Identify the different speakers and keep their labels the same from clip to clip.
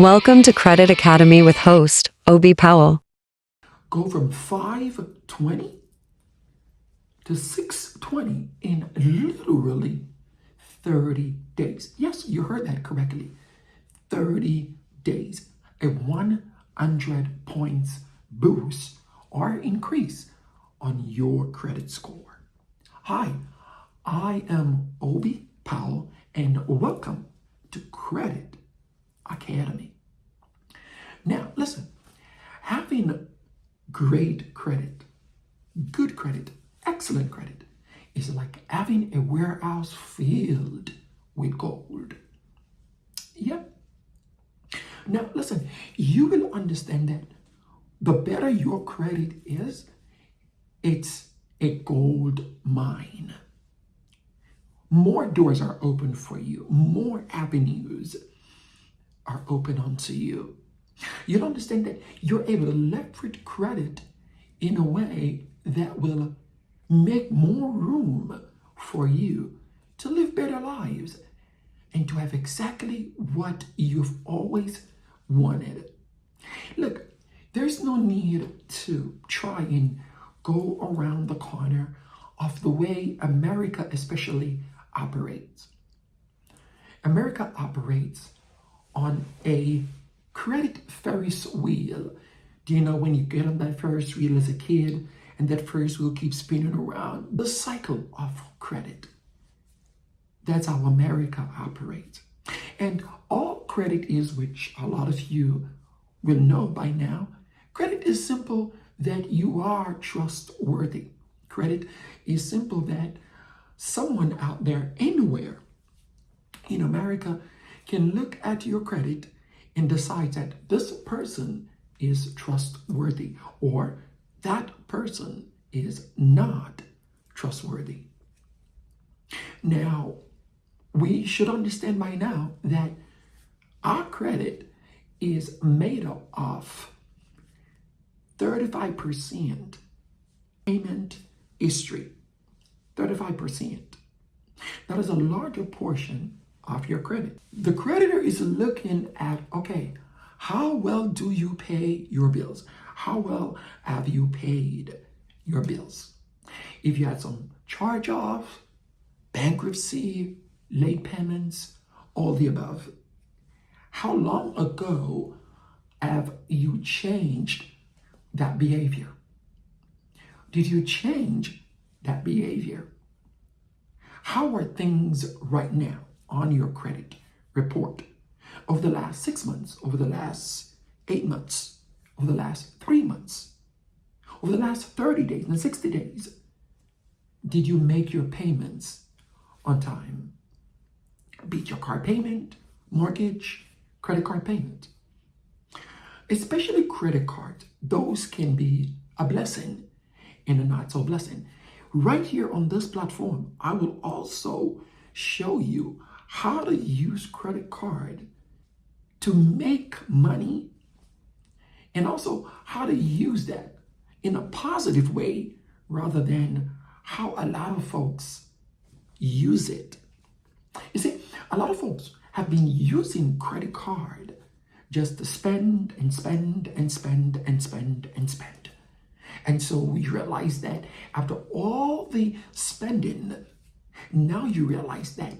Speaker 1: Welcome to Credit Academy with host Obi Powell.
Speaker 2: Go from 520 to 620 in literally 30 days. Yes, you heard that correctly. 30 days. A 100 points boost or increase on your credit score. Hi, I am Obi Powell and welcome to Credit Academy. Now, listen, having great credit, good credit, excellent credit is like having a warehouse filled with gold. Yep. Now, listen, you will understand that the better your credit is, it's a gold mine. More doors are open for you, more avenues are open unto you. You'll understand that you're able to leverage credit in a way that will make more room for you to live better lives and to have exactly what you've always wanted. Look, there's no need to try and go around the corner of the way America especially operates. America operates on a credit Ferris wheel. Do you know when you get on that Ferris wheel as a kid and that Ferris wheel keeps spinning around? The cycle of credit. That's how America operates. And all credit is, which a lot of you will know by now, credit is simple that you are trustworthy. Credit is simple that someone out there anywhere in America can look at your credit and decide that this person is trustworthy or that person is not trustworthy. Now, we should understand by now that our credit is made up of 35% payment history. 35%. That is a larger portion of your credit. The creditor is looking at, okay, how well do you pay your bills? How well have you paid your bills? If you had some charge-off, bankruptcy, late payments, all the above. How long ago have you changed that behavior? Did you change that behavior? How are things right now on your credit report over the last 6 months, over the last 8 months, over the last 3 months, over the last 30 days and 60 days? Did you make your payments on time? Be it your car payment, mortgage, credit card payment. Especially credit cards, those can be a blessing and a not so blessing. Right here on this platform, I will also show you how to use credit card to make money and also how to use that in a positive way rather than how a lot of folks use it. You see, a lot of folks have been using credit card just to spend and spend and spend and spend and spend. And so we realize that after all the spending, now you realize that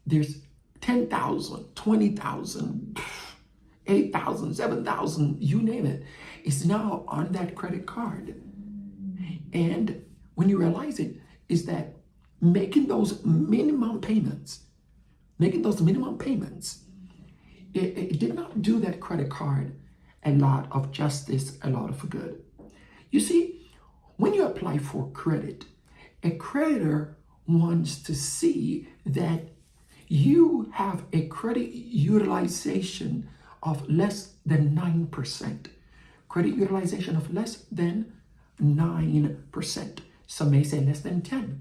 Speaker 2: there's 10,000, 20,000, 8,000, 7,000, you name it, is now on that credit card. And when you realize it, is that making those minimum payments, it did not do that credit card a lot of justice, a lot of good. You see, when you apply for credit, a creditor wants to see that you have a credit utilization of less than 9%. Credit utilization of less than 9%. Some may say less than 10%.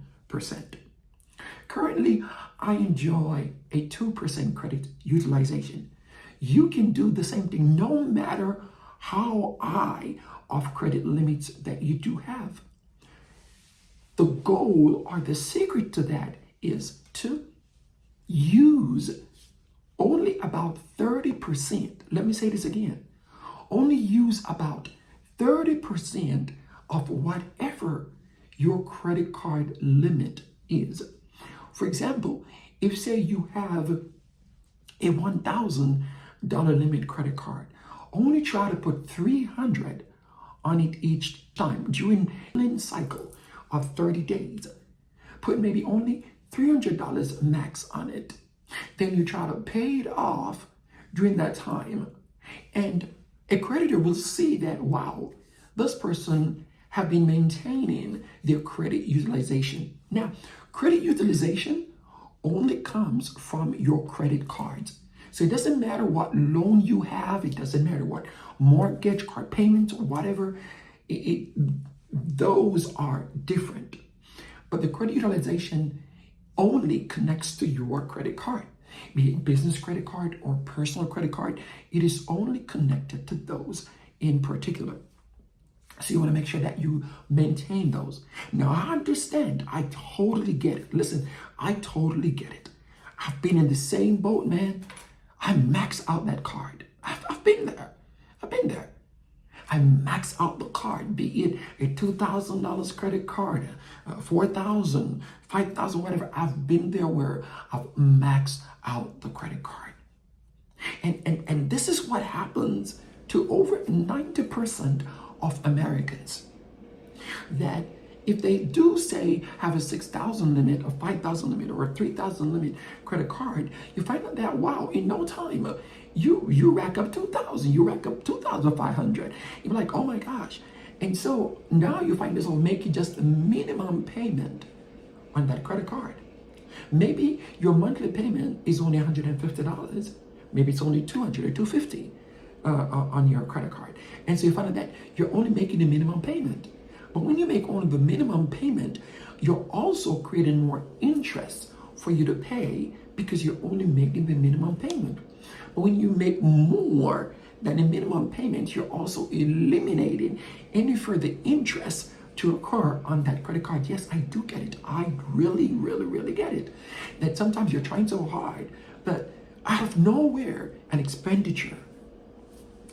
Speaker 2: Currently, I enjoy a 2% credit utilization. You can do the same thing no matter how high of credit limits that you do have. The goal or the secret to that is to use only about 30% 30%, let me say this again, only use about 30% of whatever your credit card limit is. For example, if say you have a $1,000 limit credit card, only try to put 300 on it each time during the cycle of 30 days. Put maybe only $300 max on it. Then you try to pay it off during that time. And a creditor will see that, wow, this person have been maintaining their credit utilization. Now, credit utilization only comes from your credit cards. So it doesn't matter what loan you have, it doesn't matter what mortgage, car payments, or whatever, those are different. But the credit utilization only connects to your credit card, be it business credit card or personal credit card. It is only connected to those in particular. So you want to make sure that you maintain those. Now, I understand. I totally get it. Listen, I totally get it. I've been in the same boat, man. I max out that card. I've been there. I've been there. I max out the card, be it a $2,000 credit card, $4,000, $5,000, whatever. I've been there where I've maxed out the credit card. And this is what happens to over 90% of Americans. That if they do say have a 6,000 limit, a 5,000 limit, or a 3,000 limit credit card, you find out that, wow, in no time, you rack up 2,000, you rack up 2,500. You're like, oh my gosh. And so now you find this will make you just a minimum payment on that credit card. Maybe your monthly payment is only $150. Maybe it's only $200 or $250 on your credit card. And so you find out that you're only making the minimum payment. But when you make only the minimum payment, you're also creating more interest for you to pay because you're only making the minimum payment. But when you make more than the minimum payment, you're also eliminating any further interest to occur on that credit card. Yes, I do get it. I really, really, really get it. That sometimes you're trying so hard, but out of nowhere, an expenditure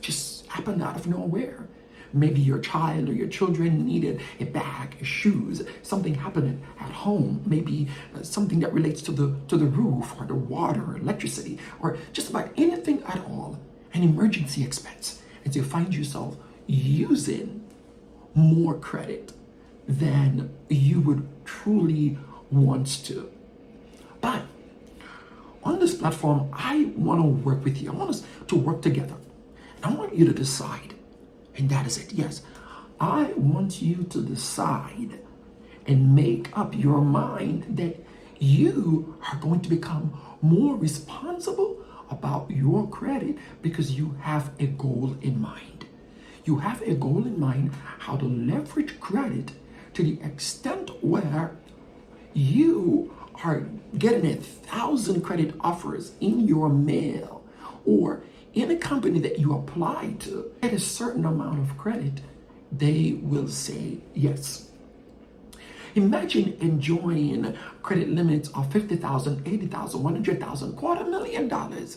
Speaker 2: just happened out of nowhere. Maybe your child or your children needed a bag, shoes, something happened at home, maybe something that relates to the roof or the water or electricity or just about anything at all, an emergency expense. And so you find yourself using more credit than you would truly want to. But on this platform, I want to work with you. I want us to work together. And I want you to decide. And that is it. Yes, I want you to decide and make up your mind that you are going to become more responsible about your credit because you have a goal in mind. You have a goal in mind how to leverage credit to the extent where you are getting 1,000 credit offers in your mail, or in a company that you apply to at a certain amount of credit, they will say yes. Imagine enjoying credit limits of $50,000, $80,000, $100,000, $250,000.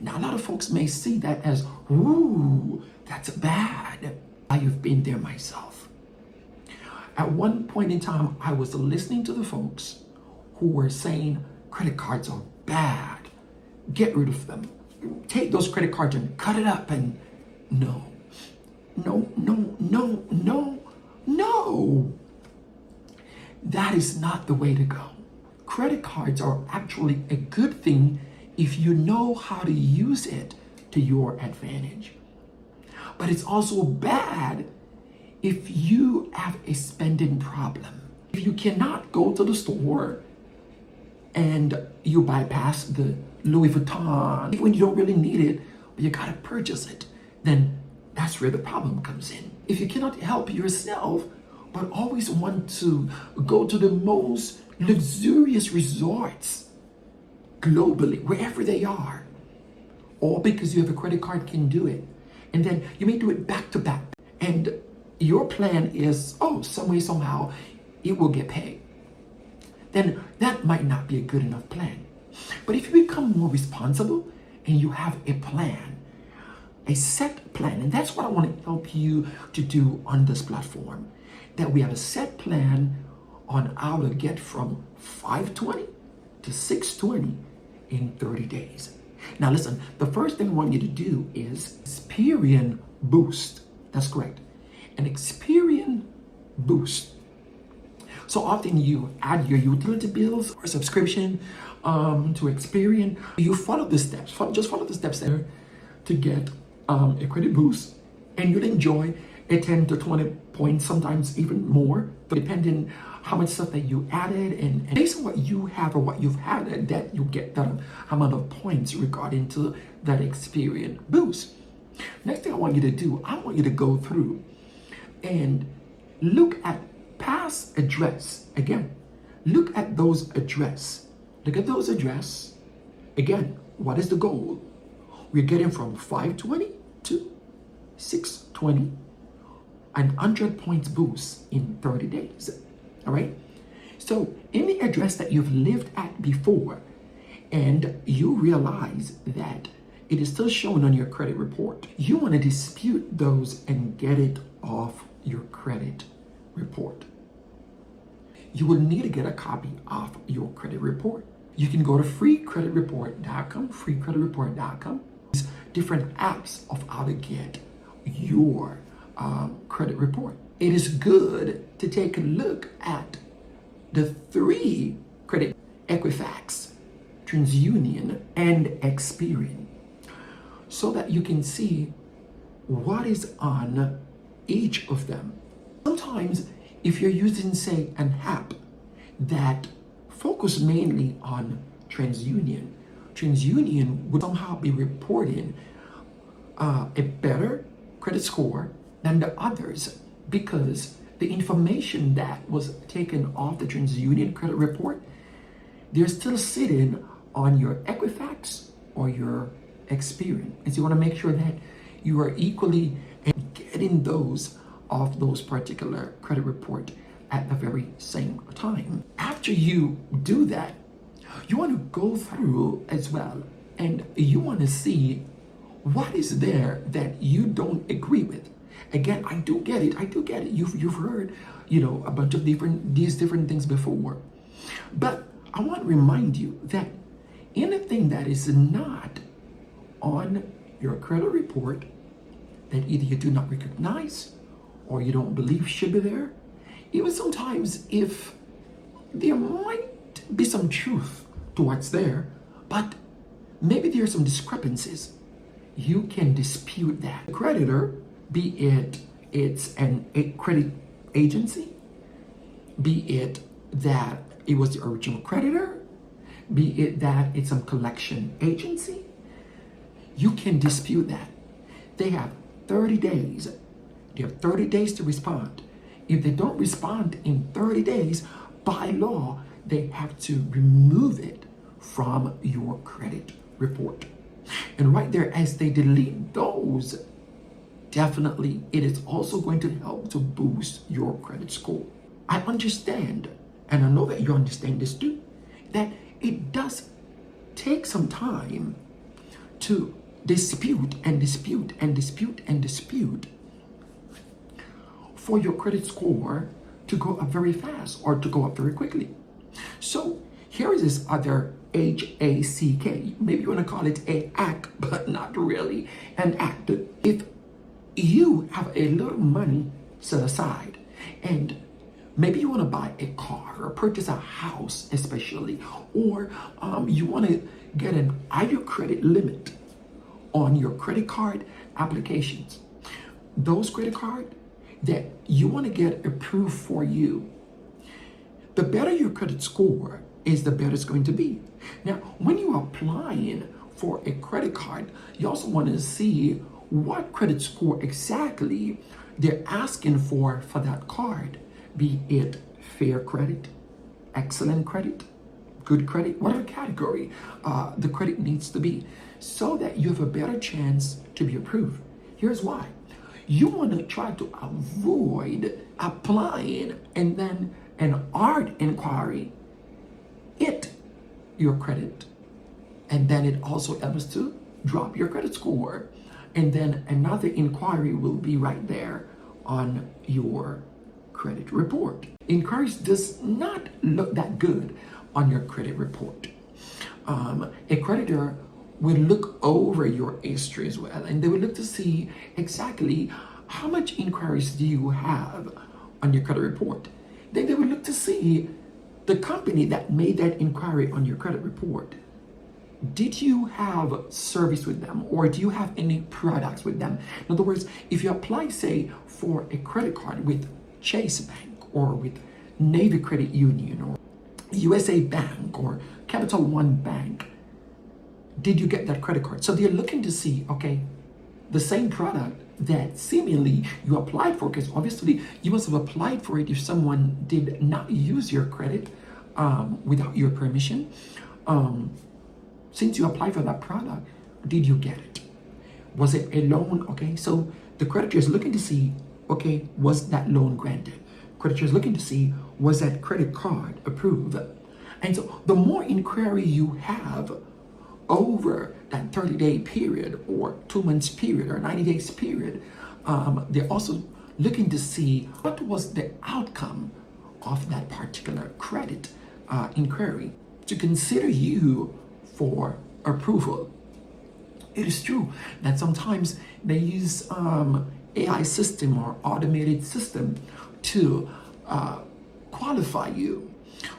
Speaker 2: Now, a lot of folks may see that as, ooh, that's bad. I've been there myself. At one point in time, I was listening to the folks who were saying credit cards are bad. Get rid of them. Take those credit cards and cut it up. And no. That is not the way to go. Credit cards are actually a good thing if you know how to use it to your advantage. But it's also bad if you have a spending problem. If you cannot go to the store and you bypass the Louis Vuitton when you don't really need it, but you gotta purchase it, then that's where the problem comes in. If you cannot help yourself, but always want to go to the most luxurious resorts globally, wherever they are, all because you have a credit card can do it. And then you may do it back to back. And your plan is, some way, somehow, it will get paid. Then that might not be a good enough plan. But if you become more responsible and you have a plan, a set plan. And that's what I want to help you to do on this platform, that we have a set plan on how to get from 520 to 620 in 30 days. Now listen, the first thing I want you to do is Experian Boost. That's correct. An Experian Boost. So often you add your utility bills or subscription to Experian. You follow the steps. Just follow the steps there to get a credit boost, and you'll enjoy a 10 to 20 points, sometimes even more, depending how much stuff that you added, and based on what you have or what you've had, that you get that amount of points regarding to that Experian boost. Next thing I want you to do, I want you to go through and look at past address. Again, look at those address. Look at those address. Again, what is the goal? We're getting from 520 to 620, an 100 points boost in 30 days. All right. So any address that you've lived at before and you realize that it is still showing on your credit report, you want to dispute those and get it off your credit report. You will need to get a copy of your credit report. You can go to freecreditreport.com, freecreditreport.com. There's different apps of how to get your credit report. It is good to take a look at the 3 credit: Equifax, TransUnion, and Experian, so that you can see what is on each of them. Sometimes if you're using, say, an app that focus mainly on TransUnion, TransUnion would somehow be reporting a better credit score than the others, because the information that was taken off the TransUnion credit report, they're still sitting on your Equifax or your Experian. And so you want to make sure that you are equally getting those of those particular credit report at the very same time. After you do that, you want to go through as well, and you want to see what is there that you don't agree with. Again, I do get it. You've heard, a bunch of these different things before. But I want to remind you that anything that is not on your credit report that either you do not recognize or you don't believe should be there, even sometimes if there might be some truth to what's there, but maybe there are some discrepancies, you can dispute that. The creditor, be it's a credit agency, be it that it was the original creditor, be it that it's some collection agency, you can dispute that. They have 30 days. They have 30 days to respond. If they don't respond in 30 days, by law, they have to remove it from your credit report. And right there, as they delete those, definitely it is also going to help to boost your credit score. I understand, and I know that you understand this too, that it does take some time to dispute for your credit score to go up very fast or to go up very quickly. So here is this other HACK. Maybe you want to call it a hack, but not really an act. If you have a little money set aside and maybe you want to buy a car or purchase a house especially, or you want to get an higher credit limit on your credit card applications, those credit cards that you want to get approved for you, the better your credit score is, the better it's going to be. Now, when you are applying for a credit card, you also want to see what credit score exactly they're asking for that card, be it fair credit, excellent credit, good credit, whatever category the credit needs to be, so that you have a better chance to be approved. Here's why. You want to try to avoid applying and then an hard inquiry hit your credit, and then it also helps to drop your credit score. And then another inquiry will be right there on your credit report. Inquiries does not look that good on your credit report. A creditor will look over your history as well, and they will look to see exactly how much inquiries do you have on your credit report. Then they will look to see the company that made that inquiry on your credit report. Did you have service with them, or do you have any products with them? In other words, if you apply, say, for a credit card with Chase Bank or with Navy Credit Union or USA Bank or Capital One Bank, did you get that credit card? So they're looking to see, okay, the same product that seemingly you applied for, because obviously you must have applied for it if someone did not use your credit without your permission. Since you applied for that product, did you get it? Was it a loan? Okay, so the creditor is looking to see, okay, was that loan granted? Creditor is looking to see, was that credit card approved? And so the more inquiry you have over that 30-day period or 2 months period or 90 days period, they're also looking to see what was the outcome of that particular credit inquiry to consider you for approval. It is true that sometimes they use AI system or automated system to qualify you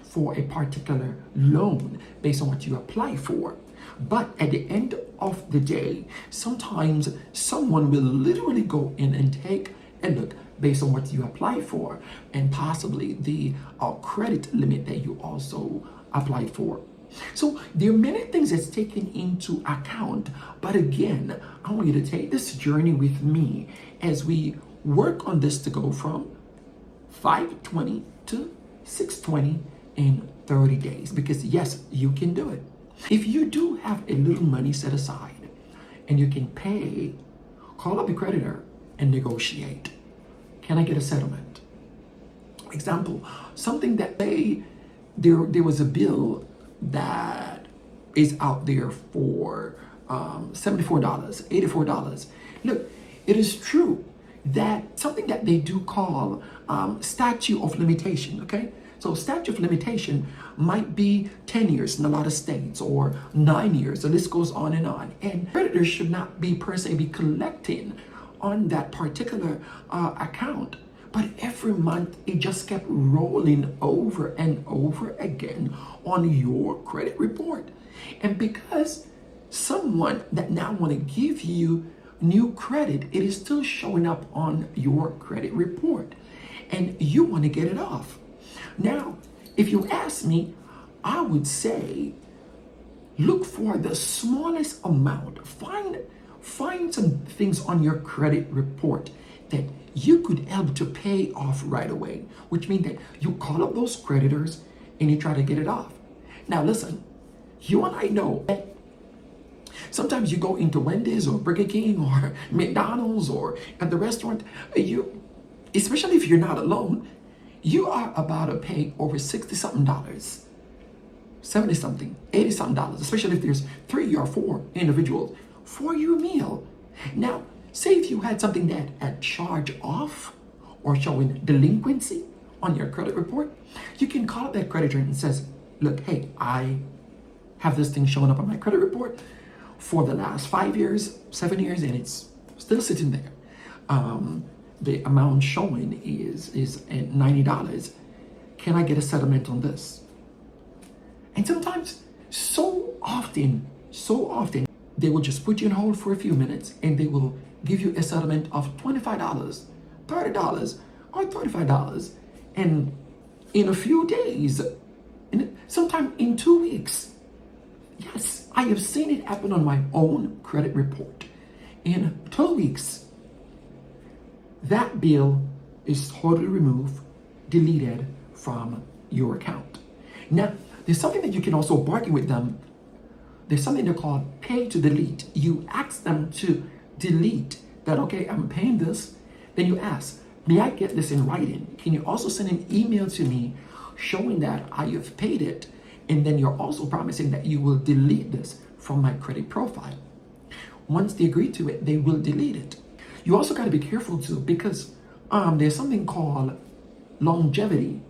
Speaker 2: for a particular loan based on what you apply for. But at the end of the day, sometimes someone will literally go in and take a look based on what you apply for and possibly the credit limit that you also applied for. So there are many things that's taken into account. But again, I want you to take this journey with me as we work on this to go from 520 to 620 in 30 days. Because yes, you can do it. If you do have a little money set aside and you can pay, call up the creditor and negotiate. Can I get a settlement? Example, something that there was a bill that is out there for $74, $84. Look, it is true that something that they do call statute of limitation, okay? So statute of limitation might be 10 years in a lot of states or 9 years. The list goes on. And creditors should not be per se be collecting on that particular account. But every month it just kept rolling over and over again on your credit report. And because someone that now want to give you new credit, it is still showing up on your credit report. And you want to get it off. Now, if you ask me, I would say, look for the smallest amount. Find some things on your credit report that you could help to pay off right away, which means that you call up those creditors and you try to get it off. Now, listen, you and I know that sometimes you go into Wendy's or Burger King or McDonald's or at the restaurant, especially if you're not alone, you are about to pay over $60-something, $70-something, $80-something dollars, especially if there's 3 or 4 individuals for your meal. Now, say if you had something that had charge off or showing delinquency on your credit report, you can call up that creditor and says, look, hey, I have this thing showing up on my credit report for the last 5 years, 7 years, and it's still sitting there. The amount showing is at $90. Can I get a settlement on this? And sometimes, so often, they will just put you on hold for a few minutes and they will give you a settlement of $25, $30, or $35. And in a few days, sometime in 2 weeks, yes, I have seen it happen on my own credit report. In 2 weeks, that bill is totally removed, deleted from your account. Now, there's something that you can also bargain with them. There's something they call pay to delete. You ask them to delete that, okay, I'm paying this. Then you ask, may I get this in writing? Can you also send an email to me showing that I have paid it? And then you're also promising that you will delete this from my credit profile. once they agree to it, they will delete it. You also got to be careful too, because there's something called longevity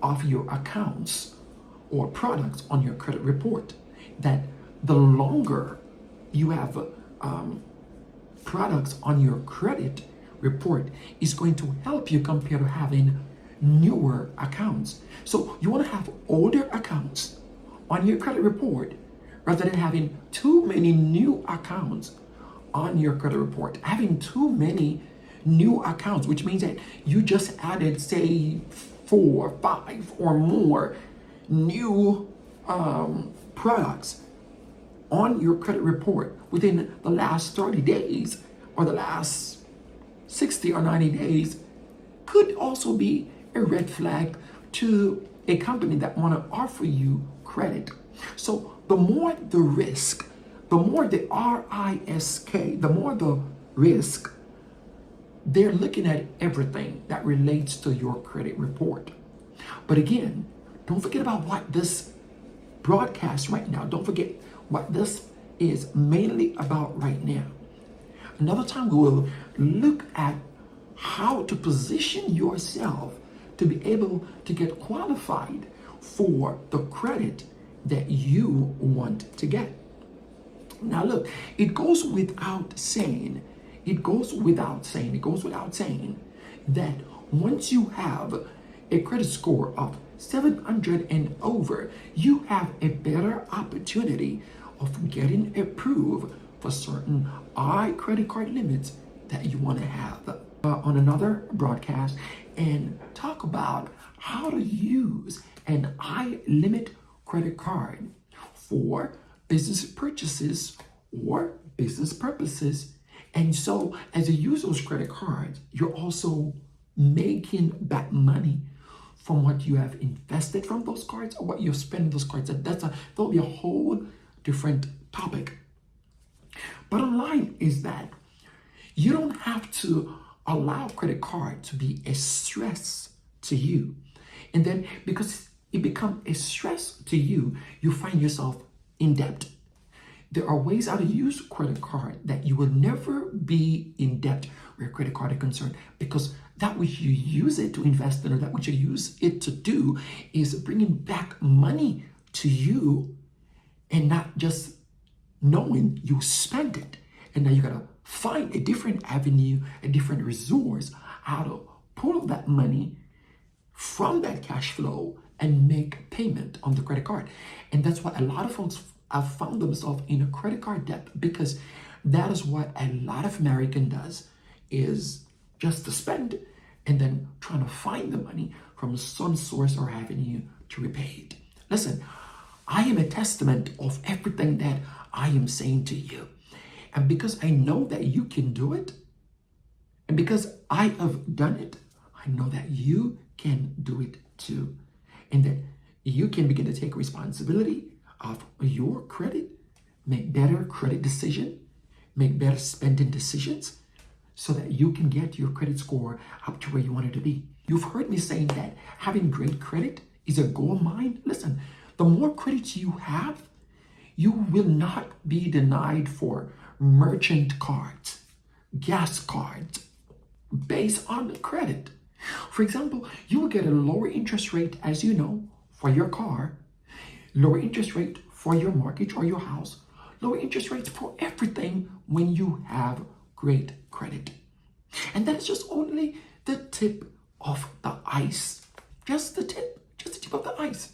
Speaker 2: of your accounts or products on your credit report. That the longer you have products on your credit report is going to help you compare to having newer accounts. So you want to have older accounts on your credit report rather than having too many new accounts on your credit report. Having too many new accounts, which means that you just added, say, 4, 5 or more new products on your credit report within the last 30 days or the last 60 or 90 days could also be a red flag to a company that want to offer you credit. So the more the risk, the more the risk, the more the risk, they're looking at everything that relates to your credit report. But again, don't forget about what this broadcast right now, don't forget what this is mainly about right now. Another time we will look at how to position yourself to be able to get qualified for the credit that you want to get. Now look, it goes without saying that once you have a credit score of 700 and over, you have a better opportunity of getting approved for certain credit card limits that you want to have. On another broadcast and talk about how to use an limit credit card for business purchases or business purposes. And so as you use those credit cards, you're also making back money from what you have invested from those cards or what you're spending those cards. That'll be a whole different topic. Bottom line is that you don't have to allow credit card to be a stress to you. And then because it becomes a stress to you, you find yourself in debt. There are ways how to use credit card that you will never be in debt where credit card is concerned, because that which you use it to invest in or that which you use it to do is bringing back money to you and not just knowing you spend it. And now you gotta find a different avenue, a different resource, how to pull that money from that cash flow and make payment on the credit card. And that's why a lot of folks have found themselves in a credit card debt, because that is what a lot of American does, is just to spend and then trying to find the money from some source or avenue to repay it. Listen, I am a testament of everything that I am saying to you. And because I know that you can do it, and because I have done it, I know that you can do it too. And that you can begin to take responsibility of your credit, make better credit decisions, make better spending decisions, so that you can get your credit score up to where you want it to be. You've heard me saying that having great credit is a gold mine. Listen, the more credit you have, you will not be denied for merchant cards, gas cards, based on credit. For example, you will get a lower interest rate, as you know, for your car, lower interest rate for your mortgage or your house, lower interest rates for everything when you have great credit. And that is just only the tip of the ice. Just the tip of the ice.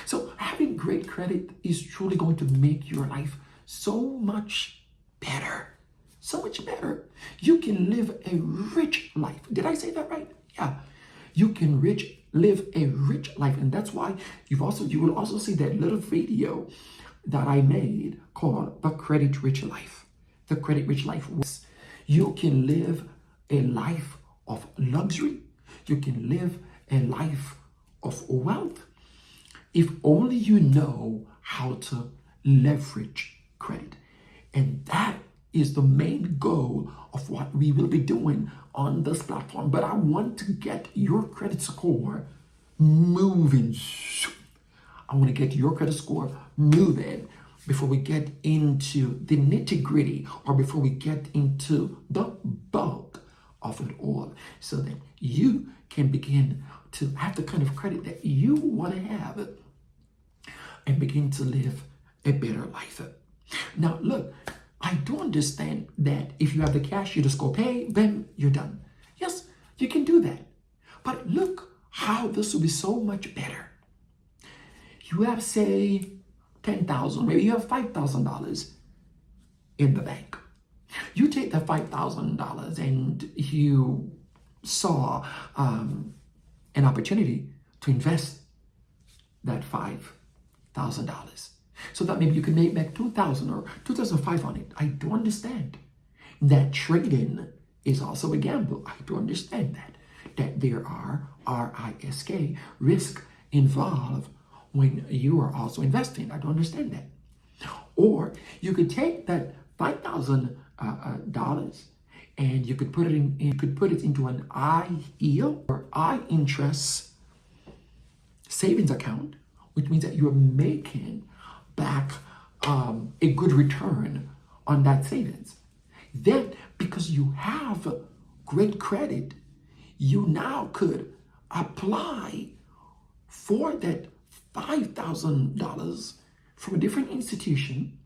Speaker 2: So having great credit is truly going to make your life so much better. So much better. You can live a rich life. Did I say that right? Yeah. You can live a rich life. And that's why you will also see that little video that I made called The Credit Rich Life. The Credit Rich Life. You can live a life of luxury. You can live a life of wealth if only you know how to leverage credit. And that is the main goal of what we will be doing on this platform. But I want to get your credit score moving. I want to get your credit score moving before we get into the nitty-gritty, or before we get into the bulk of it all, so that you can begin to have the kind of credit that you want to have and begin to live a better life. Now, look, I do understand that if you have the cash, you just go pay, then you're done. Yes, you can do that. But look how this will be so much better. You have, say, $10,000, maybe you have $5,000 in the bank. You take the $5,000 and you saw an opportunity to invest that $5,000, so that maybe you can make back $2,000 or $2,500 on it. I do understand that trading is also a gamble. I do understand that there are risk involved when you are also investing. I do understand that. Or you could take that $5,000 and you could put it into an IEO or high interest savings account, which means that you're making back a good return on that savings. Then, because you have great credit, you now could apply for that $5,000 from a different institution,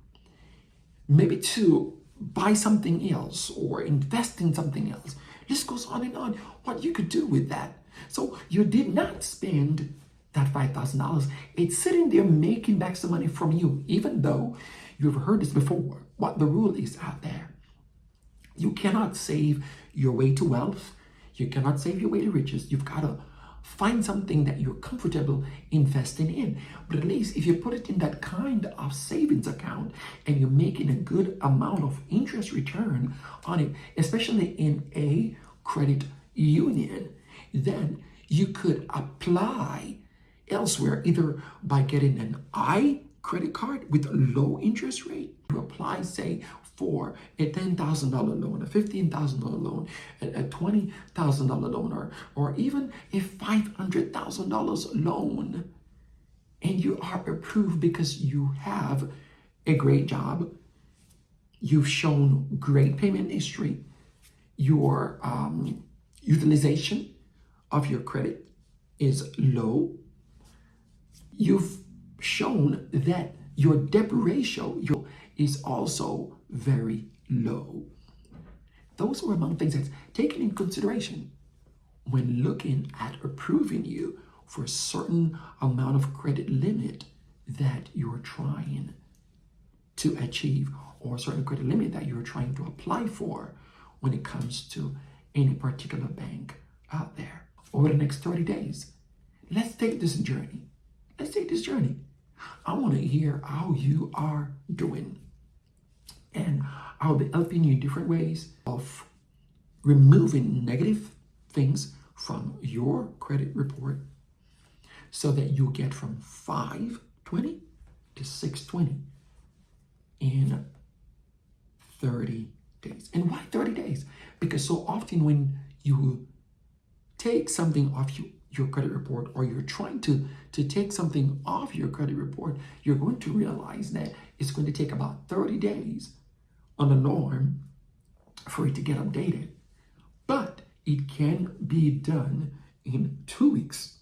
Speaker 2: maybe to buy something else or invest in something else. This goes on and on, what you could do with that. So you did not spend that $5,000. It's sitting there making back some money from you, even though you've heard this before, what the rule is out there. You cannot save your way to wealth. You cannot save your way to riches. You've got to find something that you're comfortable investing in. But at least if you put it in that kind of savings account and you're making a good amount of interest return on it, especially in a credit union, then you could apply elsewhere, either by getting an credit card with a low interest rate. You apply, say, for a $10,000 loan, a $15,000 loan, a $20,000 loan, or even a $500,000 loan, and you are approved because you have a great job, you've shown great payment history, your utilization of your credit is low, you've shown that your debt ratio is also very low. Those are among things that's taken in consideration when looking at approving you for a certain amount of credit limit that you're trying to achieve, or a certain credit limit that you're trying to apply for when it comes to any particular bank out there. Over the next 30 days, let's take this journey. I want to hear how you are doing. And I'll be helping you in different ways of removing negative things from your credit report so that you get from 520 to 620 in 30 days. And why 30 days? Because so often when you take something off your credit report, or you're trying to take something off your credit report, you're going to realize that it's going to take about 30 days on the norm for it to get updated. But it can be done in 2 weeks,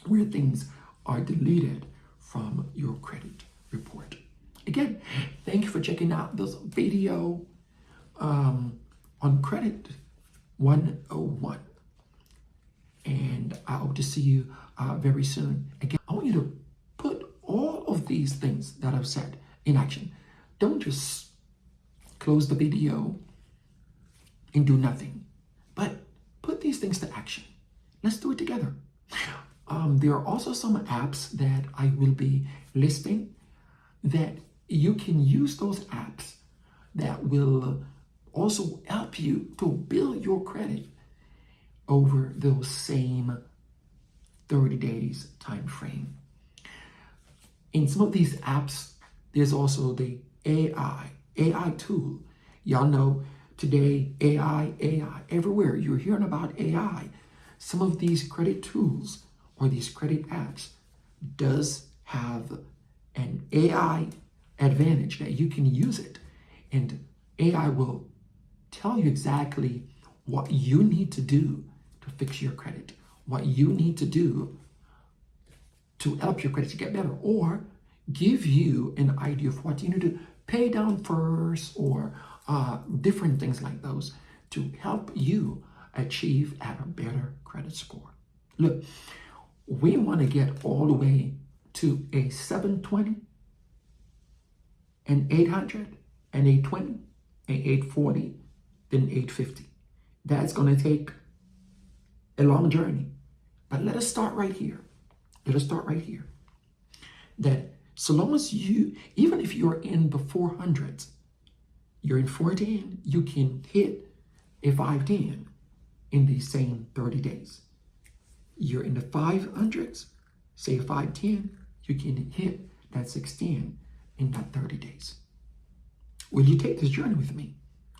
Speaker 2: where things are deleted from your credit report. Again, thank you for checking out this video on Credit 101. And I hope to see you very soon. Again, I want you to put all of these things that I've said in action. Don't just close the video and do nothing, but put these things to action. Let's do it together. There are also some apps that I will be listing that you can use. Those apps that will also help you to build your credit over those same 30 days time frame. In some of these apps, there's also the AI tool. Y'all know today, AI, everywhere you're hearing about AI. Some of these credit tools or these credit apps does have an AI advantage that you can use it, and AI will tell you exactly what you need to do to fix your credit, what you need to do to help your credit to get better, or give you an idea of what you need to pay down first, or different things like those to help you achieve at a better credit score. Look, we want to get all the way to a 720, an 800, an 820, an 840, then 850. That's going to take a long journey. But let us start right here. Let us start right here. That so long as you, even if you're in the 400s, you're in 410, you can hit a 510 in the same 30 days. You're in the 500s, say a 510, you can hit that 610 in that 30 days. Will you take this journey with me?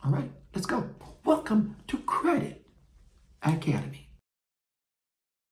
Speaker 2: All right, let's go. Welcome to Credit Academy.